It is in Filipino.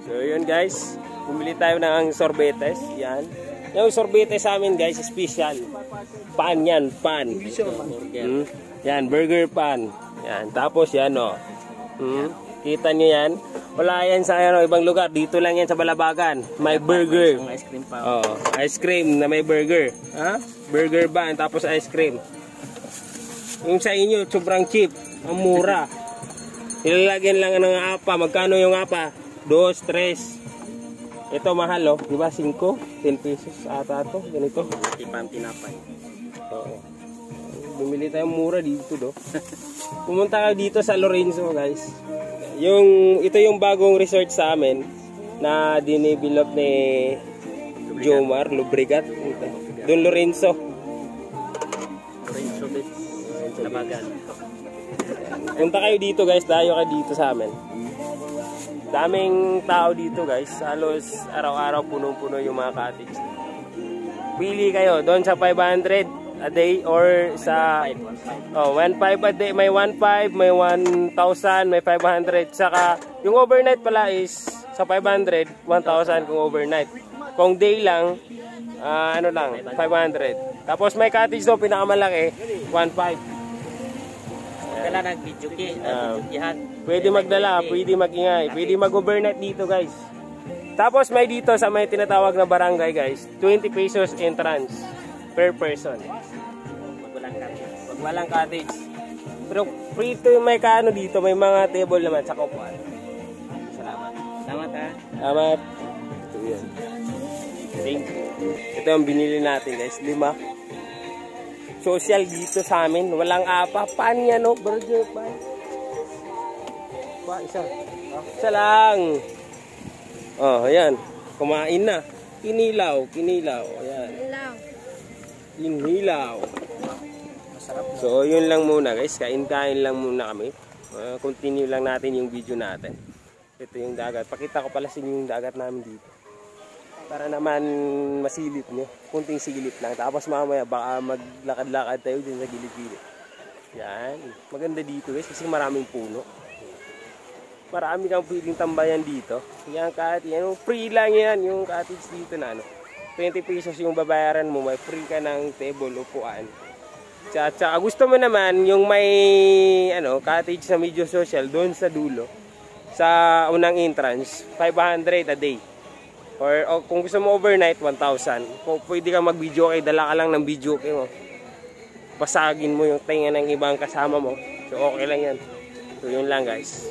So yun guys, bumili tayo ng sorbetes. Yan. Yung sorbetes sa amin guys, special. Pan yan, pan. Yan, burger pan. Yan, tapos yan o. Kita nyo yan. Wala yan sa ibang lugar. Dito lang yan sa Balabagan. May burger. Ice cream pa. Oh, ice cream na may burger. Ha? Burger ban, tapos ice cream. Yung sa inyo, sobrang cheap. Ang mura. Ilalagyan lang ng apa. Magkano yung apa? 2, 3. Ito mahal oh. Diba 5? 10 pesos ata ito. Ganito. Tipang tinapay. Oo. Bumili tayong mura dito do. Pumunta kayo dito sa Lorenzo guys. Ito yung bagong resort sa amin na dinivelop ni Jomar Lubrigat. Doon Lorenzo. Lorenzo Beach. Labagan. Punta kayo dito guys. Dayo kayo dito sa amin. Daming tao dito guys. Halos araw-araw punong-puno yung mga cottage. Pili kayo doon sa 500 a day or sa 1.5 a day. May 1.5, may 1,000, may 500. Saka yung overnight pala is sa 500, 1,000 kung overnight. Kung day lang, ano lang, 500. Tapos may cottage doon pinakamalaki, 1.5. Kailan nag-video key, pwede magdala, pwede mag-ingay, pwede mag-overnight dito guys. Tapos may dito sa may tinatawag na barangay guys, 20 pesos entrance per person. Pag walang cottage. Pero free to may kaano dito, may mga table naman sa kupuan. Salamat. Salamat ha. Salamat. Ito yan. Thank you. Ito yung binili natin guys, 5. Social dito sa amin, walang apa. Pan yan o, burger pan. Isa. Isa lang. Oh, ayan. Kumain na. Kinilaw. Ayan. Kinilaw. So, yun lang muna guys. Kain-kain lang muna kami. Continue lang natin yung video natin. Ito yung dagat. Pakita ko pala sa inyo yung dagat namin dito. Para naman masilip nyo. Kunting silip lang. Tapos mamaya baka maglakad-lakad tayo din sa gilid-gilid. Yan. Maganda dito guys kasi maraming puno. Marami kang pwedeng tambayan dito. Yan kahit yan. Free lang yan yung cottage dito na 20 pesos yung babayaran mo. May free ka ng table, upuan. Tsaka gusto mo naman yung may cottage na medyo social doon sa dulo. Sa unang entrance, 500 a day. Or kung gusto mo overnight, 1,000. Kung pwede ka mag-video kay, dala ka lang ng video kay mo. Basagin mo yung tenga ng ibang kasama mo. So okay lang yan. So yun lang guys.